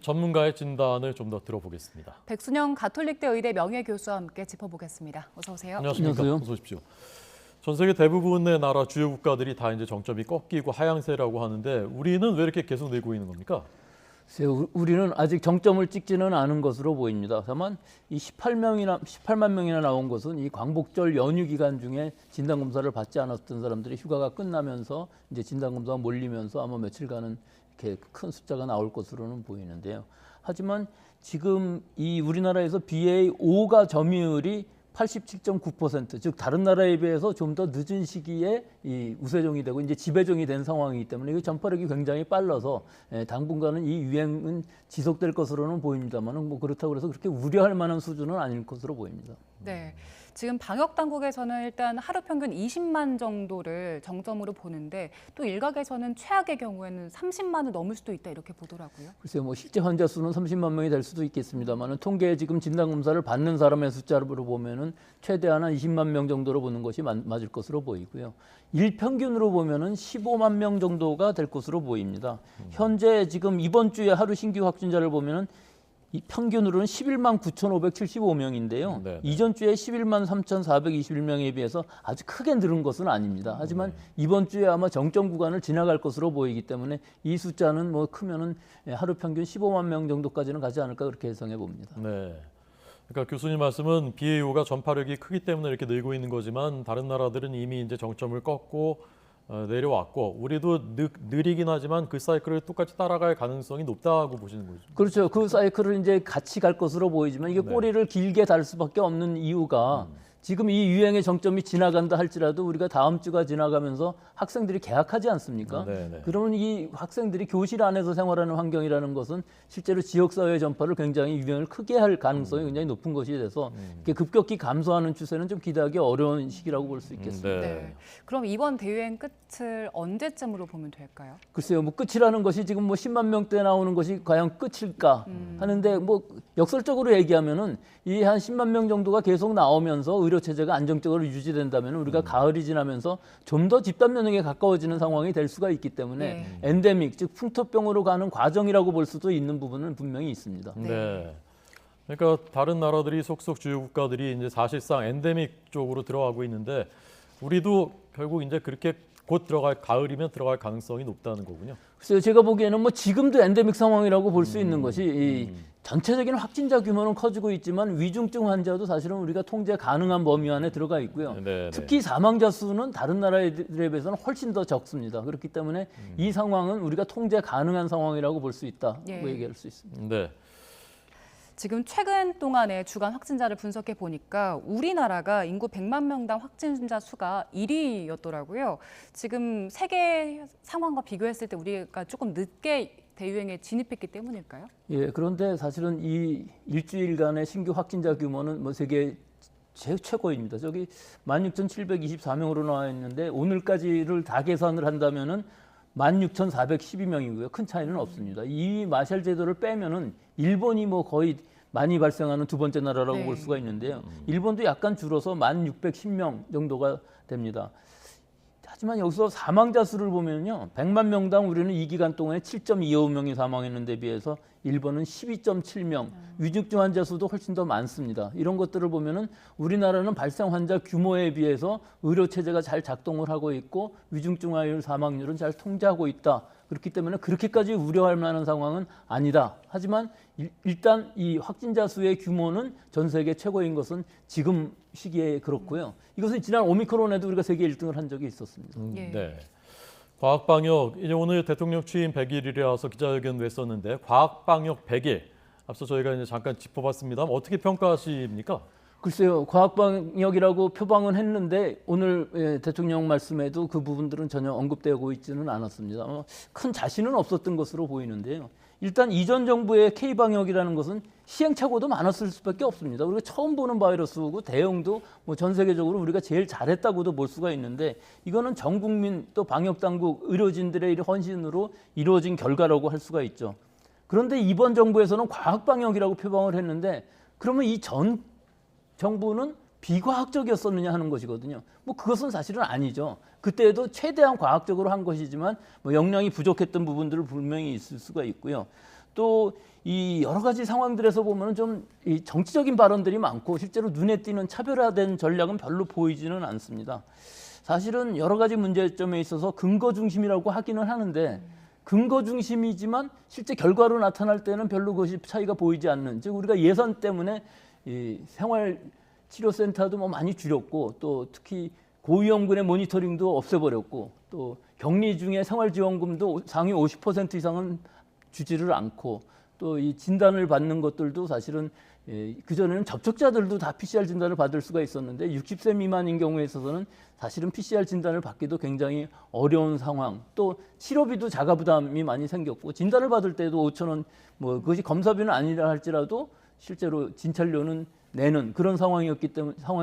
전문가의 진단을 좀 더 들어보겠습니다. 백순영 가톨릭대 의대 명예교수와 함께 짚어보겠습니다. 어서 오세요. 안녕하십니까. 안녕하세요. 어서 오십시오. 전 세계 대부분의 나라 주요 국가들이 다 이제 정점이 꺾이고 하향세라고 하는데 우리는 왜 이렇게 계속 내고 있는 겁니까? 우리는 아직 정점을 찍지는 않은 것으로 보입니다. 다만 이 18만 명이나 나온 것은 이 광복절 연휴 기간 중에 진단 검사를 받지 않았던 사람들이 휴가가 끝나면서 이제 진단 검사가 몰리면서 아마 며칠간은 이렇게 큰 숫자가 나올 것으로는 보이는데요. 하지만 지금 이 우리나라에서 BA5가 점유율이 87.9%, 즉 다른 나라에 비해서 좀 더 늦은 시기에 이 우세종이 되고 이제 지배종이 된 상황이기 때문에 이 전파력이 굉장히 빨라서 당분간은 이 유행은 지속될 것으로는 보입니다만 뭐 그렇다고 해서 그렇게 우려할 만한 수준은 아닐 것으로 보입니다. 네, 지금 방역 당국에서는 일단 하루 평균 20만 정도를 정점으로 보는데 또 일각에서는 최악의 경우에는 30만을 넘을 수도 있다 이렇게 보더라고요. 글쎄요, 뭐 실제 환자 수는 30만 명이 될 수도 있겠습니다만 통계에 지금 진단 검사를 받는 사람의 숫자로 보면은 최대한 한 20만 명 정도로 보는 것이 맞을 것으로 보이고요. 일평균으로 보면은 15만 명 정도가 될 것으로 보입니다. 현재 지금 이번 주에 하루 신규 확진자를 보면은 이 평균으로는 11만 9,575명인데요. 네네. 이전 주에 11만 3,421명에 비해서 아주 크게 늘은 것은 아닙니다. 하지만 이번 주에 아마 정점 구간을 지나갈 것으로 보이기 때문에 이 숫자는 뭐 크면은 하루 평균 15만 명 정도까지는 가지 않을까 그렇게 예상해 봅니다. 네. 그러니까 교수님 말씀은 BA5가 전파력이 크기 때문에 이렇게 늘고 있는 거지만 다른 나라들은 이미 이제 정점을 꺾고 내려왔고 우리도 느리긴 하지만 그 사이클을 똑같이 따라갈 가능성이 높다고 보시는 거죠. 그렇죠. 그 사이클을 이제 같이 갈 것으로 보이지만 이게 네. 꼬리를 길게 달 수밖에 없는 이유가 지금 이 유행의 정점이 지나간다 할지라도 우리가 다음 주가 지나가면서 학생들이 개학하지 않습니까? 네네. 그러면 이 학생들이 교실 안에서 생활하는 환경이라는 것은 실제로 지역사회 전파를 굉장히 유행을 크게 할 가능성이 굉장히 높은 것이 돼서 이렇게 급격히 감소하는 추세는 좀 기대하기 어려운 시기라고 볼 수 있겠습니다. 네. 그럼 이번 대유행 끝을 언제쯤으로 보면 될까요? 글쎄요, 뭐 끝이라는 것이 지금 뭐 10만 명대 나오는 것이 과연 끝일까 하는데 뭐 역설적으로 얘기하면은 이 한 10만 명 정도가 계속 나오면서 의료 체제가 안정적으로 유지된다면 우리가 가을이 지나면서 좀 더 집단 면역에 가까워지는 상황이 될 수가 있기 때문에 엔데믹, 즉 풍토병으로 가는 과정이라고 볼 수도 있는 부분은 분명히 있습니다. 네. 그러니까 다른 나라들이 속속 주요 국가들이 이제 사실상 엔데믹 쪽으로 들어가고 있는데 우리도 결국 이제 그렇게 곧 가을이면 들어갈 가능성이 높다는 거군요. 글쎄요, 제가 보기에는 뭐 지금도 엔데믹 상황이라고 볼 수 있는 것이 이 전체적인 확진자 규모는 커지고 있지만 위중증 환자도 사실은 우리가 통제 가능한 범위 안에 들어가 있고요. 네네. 특히 사망자 수는 다른 나라들에 비해서는 훨씬 더 적습니다. 그렇기 때문에 이 상황은 우리가 통제 가능한 상황이라고 볼 수 있다고 예. 얘기할 수 있습니다. 네. 지금 최근 동안의 주간 확진자를 분석해 보니까 우리나라가 인구 100만 명당 확진자 수가 1위였더라고요. 지금 세계 상황과 비교했을 때 우리가 조금 늦게 대유행에 진입했기 때문일까요? 예, 그런데 사실은 이 일주일간의 신규 확진자 규모는 뭐 세계 최고입니다. 저기 16,724명으로 나와 있는데 오늘까지를 다 계산을 한다면은 16,412명이고요. 큰 차이는 없습니다. 이 마샬 제도를 빼면은 일본이 뭐 거의 많이 발생하는 두 번째 나라라고 네. 볼 수가 있는데요. 일본도 약간 줄어서 1,610명 정도가 됩니다. 하지만 여기서 사망자 수를 보면요. 100만 명당 우리는 이 기간 동안에 7.25명이 사망했는데 비해서 일본은 12.7명, 위중증 환자 수도 훨씬 더 많습니다. 이런 것들을 보면은 우리나라는 발생 환자 규모에 비해서 의료 체제가 잘 작동을 하고 있고 위중증 환율 사망률은 잘 통제하고 있다. 그렇기 때문에 그렇게까지 우려할 만한 상황은 아니다. 하지만 일단 이 확진자 수의 규모는 전 세계 최고인 것은 지금 시기에 그렇고요. 이것은 지난 오미크론에도 우리가 세계 1등을 한 적이 있었습니다. 예. 네. 과학 방역 이제 오늘 대통령 취임 100일이라서 기자회견 냈었는데 과학 방역 100일 앞서 저희가 이제 잠깐 짚어봤습니다. 어떻게 평가하십니까? 글쎄요, 과학방역이라고 표방은 했는데 오늘 대통령 말씀에도 그 부분들은 전혀 언급되고 있지는 않았습니다. 큰 자신은 없었던 것으로 보이는데요. 일단 이전 정부의 K방역이라는 것은 시행착오도 많았을 수밖에 없습니다. 우리가 처음 보는 바이러스고 대응도 뭐 전 세계적으로 우리가 제일 잘했다고도 볼 수가 있는데 이거는 전 국민 또 방역당국 의료진들의 헌신으로 이루어진 결과라고 할 수가 있죠. 그런데 이번 정부에서는 과학방역이라고 표방을 했는데 그러면 이 전 정부는 비과학적이었었느냐 하는 것이거든요. 뭐 그것은 사실은 아니죠. 그때에도 최대한 과학적으로 한 것이지만 뭐 역량이 부족했던 부분들을 분명히 있을 수가 있고요. 또 이 여러 가지 상황들에서 보면 좀 이 정치적인 발언들이 많고 실제로 눈에 띄는 차별화된 전략은 별로 보이지는 않습니다. 사실은 여러 가지 문제점에 있어서 근거 중심이라고 하기는 하는데 근거 중심이지만 실제 결과로 나타날 때는 별로 그것이 차이가 보이지 않는, 즉 우리가 예산 때문에 이 생활치료센터도 뭐 많이 줄였고 또 특히 고위험군의 모니터링도 없애버렸고 또 격리 중에 생활지원금도 상위 50% 이상은 주지를 않고 또 이 진단을 받는 것들도 사실은 그전에는 접촉자들도 다 PCR 진단을 받을 수가 있었는데 60세 미만인 경우에 있어서는 사실은 PCR 진단을 받기도 굉장히 어려운 상황, 또 치료비도 자가 부담이 많이 생겼고 진단을 받을 때도 5천 원, 뭐 그것이 검사비는 아니라 할지라도 실제로 진찰료는 내는 그런 상황이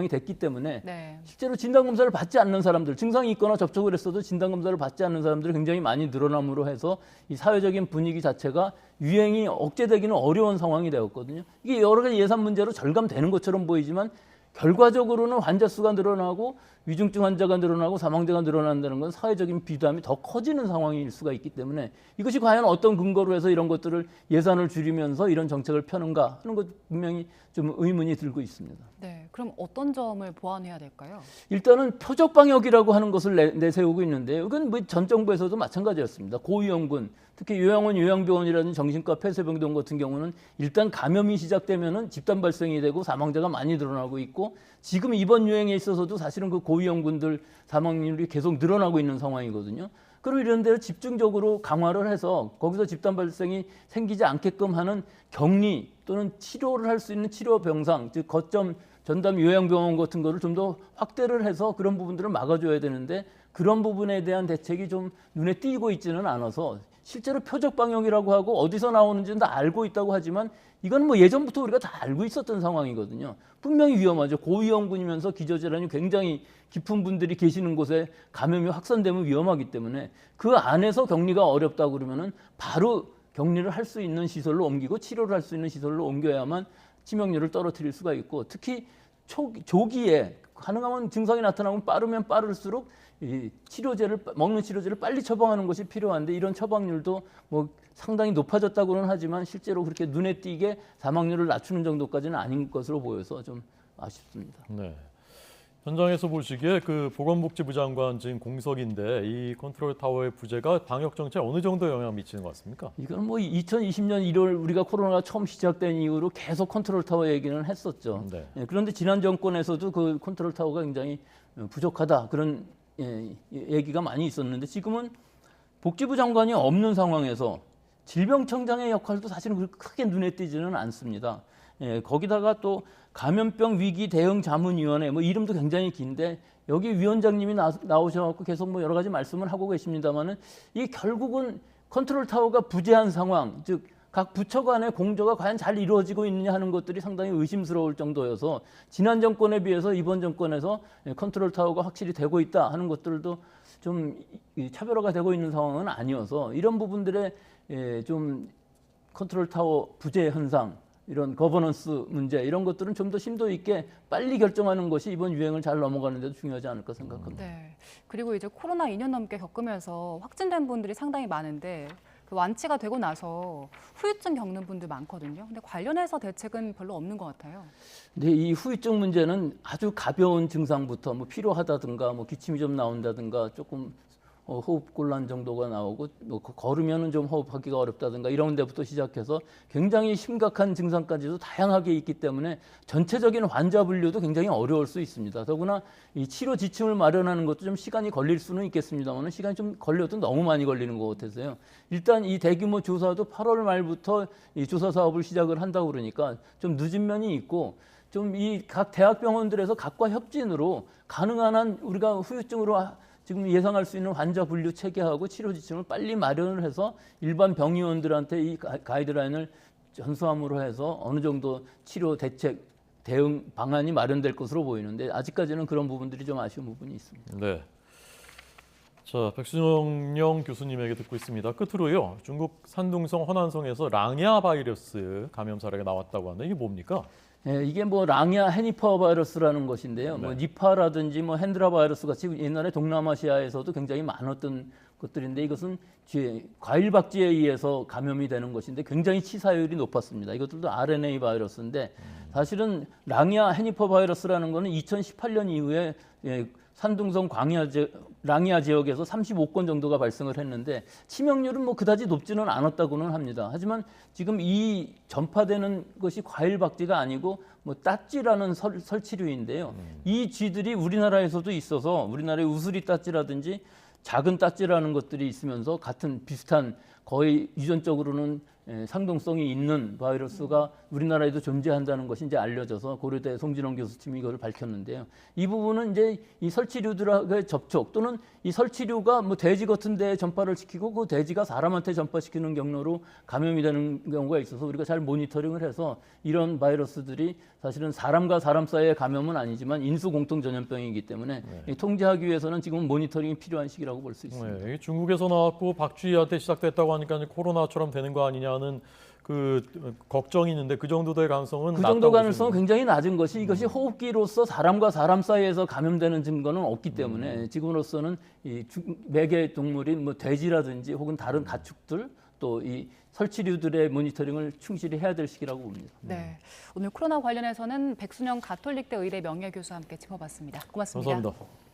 됐기 때문에 네. 실제로 진단검사를 받지 않는 사람들, 증상이 있거나 접촉을 했어도 진단검사를 받지 않는 사람들이 굉장히 많이 늘어남으로 해서 이 사회적인 분위기 자체가 유행이 억제되기는 어려운 상황이 되었거든요. 이게 여러 가지 예산 문제로 절감되는 것처럼 보이지만 결과적으로는 환자 수가 늘어나고 위중증 환자가 늘어나고 사망자가 늘어난다는 건 사회적인 비담이 더 커지는 상황일 수가 있기 때문에 이것이 과연 어떤 근거로 해서 이런 것들을 예산을 줄이면서 이런 정책을 펴는가 하는 것 분명히 좀 의문이 들고 있습니다. 네. 그럼 어떤 점을 보완해야 될까요? 일단은 표적 방역이라고 하는 것을 내세우고 있는데 이건 뭐 전 정부에서도 마찬가지였습니다. 고위험군, 특히 요양원, 요양병원이라는 정신과 폐쇄병동 같은 경우는 일단 감염이 시작되면은 집단 발생이 되고 사망자가 많이 늘어나고 있고 지금 이번 유행에 있어서도 사실은 그 고위험군들 사망률이 계속 늘어나고 있는 상황이거든요. 그리고 이런 데를 집중적으로 강화를 해서 거기서 집단 발생이 생기지 않게끔 하는 격리 또는 치료를 할 수 있는 치료 병상, 즉 거점 전담 요양병원 같은 거를 좀 더 확대를 해서 그런 부분들을 막아줘야 되는데 그런 부분에 대한 대책이 좀 눈에 띄고 있지는 않아서 실제로 표적 방역이라고 하고 어디서 나오는지는 다 알고 있다고 하지만 이건 뭐 예전부터 우리가 다 알고 있었던 상황이거든요. 분명히 위험하죠. 고위험군이면서 기저질환이 굉장히 깊은 분들이 계시는 곳에 감염이 확산되면 위험하기 때문에 그 안에서 격리가 어렵다고 그러면은 바로 격리를 할 수 있는 시설로 옮기고 치료를 할 수 있는 시설로 옮겨야만 치명률을 떨어뜨릴 수가 있고 특히 조기에 가능하면 증상이 나타나면 빠르면 빠를수록 이 먹는 치료제를 빨리 처방하는 것이 필요한데 이런 처방률도 뭐 상당히 높아졌다고는 하지만 실제로 그렇게 눈에 띄게 사망률을 낮추는 정도까지는 아닌 것으로 보여서 좀 아쉽습니다. 네. 현장에서 보시기에 그 보건복지부 장관 지금 공석인데 이 컨트롤 타워의 부재가 방역 정책에 어느 정도 영향을 미치는 것 같습니까? 이건 뭐 2020년 1월 우리가 코로나가 처음 시작된 이후로 계속 컨트롤 타워 얘기는 했었죠. 네. 그런데 지난 정권에서도 그 컨트롤 타워가 굉장히 부족하다 그런 얘기가 많이 있었는데 지금은 복지부 장관이 없는 상황에서 질병청장의 역할도 사실은 그렇게 크게 눈에 띄지는 않습니다. 거기다가 또 감염병 위기 대응 자문위원회 뭐 이름도 굉장히 긴데 여기 위원장님이 나오셔갖고 계속 뭐 여러 가지 말씀을 하고 계십니다만은 이 결국은 컨트롤 타워가 부재한 상황, 즉 각 부처 간의 공조가 과연 잘 이루어지고 있느냐 하는 것들이 상당히 의심스러울 정도여서 지난 정권에 비해서 이번 정권에서 컨트롤 타워가 확실히 되고 있다 하는 것들도 좀 차별화가 되고 있는 상황은 아니어서 이런 부분들의 좀 컨트롤 타워 부재 현상, 이런 거버넌스 문제 이런 것들은 좀 더 심도 있게 빨리 결정하는 것이 이번 유행을 잘 넘어가는 데도 중요하지 않을까 생각합니다. 네. 그리고 이제 코로나 2년 넘게 겪으면서 확진된 분들이 상당히 많은데 그 완치가 되고 나서 후유증 겪는 분들 많거든요. 근데 관련해서 대책은 별로 없는 것 같아요. 근데 이 후유증 문제는 아주 가벼운 증상부터 뭐 피로하다든가 뭐 기침이 좀 나온다든가 조금 호흡 곤란 정도가 나오고 뭐 걸으면은 좀 호흡하기가 어렵다든가 이런 데부터 시작해서 굉장히 심각한 증상까지도 다양하게 있기 때문에 전체적인 환자 분류도 굉장히 어려울 수 있습니다. 더구나 이 치료 지침을 마련하는 것도 좀 시간이 걸릴 수는 있겠습니다만 시간이 좀 걸려도 너무 많이 걸리는 것 같아서요. 일단 이 대규모 조사도 8월 말부터 이 조사 사업을 시작을 한다고 그러니까 좀 늦은 면이 있고 좀 이 각 대학병원들에서 각과 협진으로 가능한 한 우리가 후유증으로 지금 예상할 수 있는 환자 분류 체계하고 치료 지침을 빨리 마련을 해서 일반 병의원들한테 이 가이드라인을 전수함으로 해서 어느 정도 치료 대책, 대응 방안이 마련될 것으로 보이는데 아직까지는 그런 부분들이 좀 아쉬운 부분이 있습니다. 네. 자, 백순영 교수님에게 듣고 있습니다. 끝으로요. 중국 산둥성 허난성에서 랑야 바이러스 감염 사례가 나왔다고 하는데 이게 뭡니까? 이게 뭐 랑야 헤니파 바이러스라는 것인데요. 네. 뭐 니파라든지 뭐 핸드라 바이러스 같이 옛날에 동남아시아에서도 굉장히 많았던 것들인데 이것은 과일 박쥐에 의해서 감염이 되는 것인데 굉장히 치사율이 높았습니다. 이것들도 RNA 바이러스인데 사실은 랑이아 헤니퍼 바이러스라는 거는 2018년 이후에 산둥성 랑이아 지역에서 35건 정도가 발생을 했는데 치명률은 뭐 그다지 높지는 않았다고는 합니다. 하지만 지금 이 전파되는 것이 과일 박쥐가 아니고 뭐 따쥐라는 설치류인데요. 이 쥐들이 우리나라에서도 있어서 우리나라의 우수리 따쥐라든지 작은 따쥐라는 것들이 있으면서 같은 비슷한 거의 유전적으로는 상동성이 있는 바이러스가 우리나라에도 존재한다는 것이 이제 알려져서 고려대 송진원 교수팀이 이걸 밝혔는데요. 이 부분은 이제 이 설치류들과의 접촉 또는 이 설치류가 뭐 돼지 같은 데에 전파를 시키고 그 돼지가 사람한테 전파시키는 경로로 감염이 되는 경우가 있어서 우리가 잘 모니터링을 해서 이런 바이러스들이 사실은 사람과 사람 사이의 감염은 아니지만 인수 공통 전염병이기 때문에 통제하기 위해서는 지금 모니터링이 필요한 시기라고 볼 수 있습니다. 네, 중국에서 나왔고 박쥐한테 시작됐다고 하니까 이제 코로나처럼 되는 거 아니냐는 그 걱정이 있는데 그 정도의 가능성은 그 정도 낮다고 가능성은 보시는 굉장히 낮은 것이 이것이 호흡기로서 사람과 사람 사이에서 감염되는 증거는 없기 때문에 지금으로서는 이 매개 동물인 뭐 돼지라든지 혹은 다른 가축들 또 이 설치류들의 모니터링을 충실히 해야 될 시기라고 봅니다. 네, 오늘 코로나 관련해서는 백순영 가톨릭대 의대 명예교수와 함께 짚어봤습니다. 고맙습니다. 감사합니다.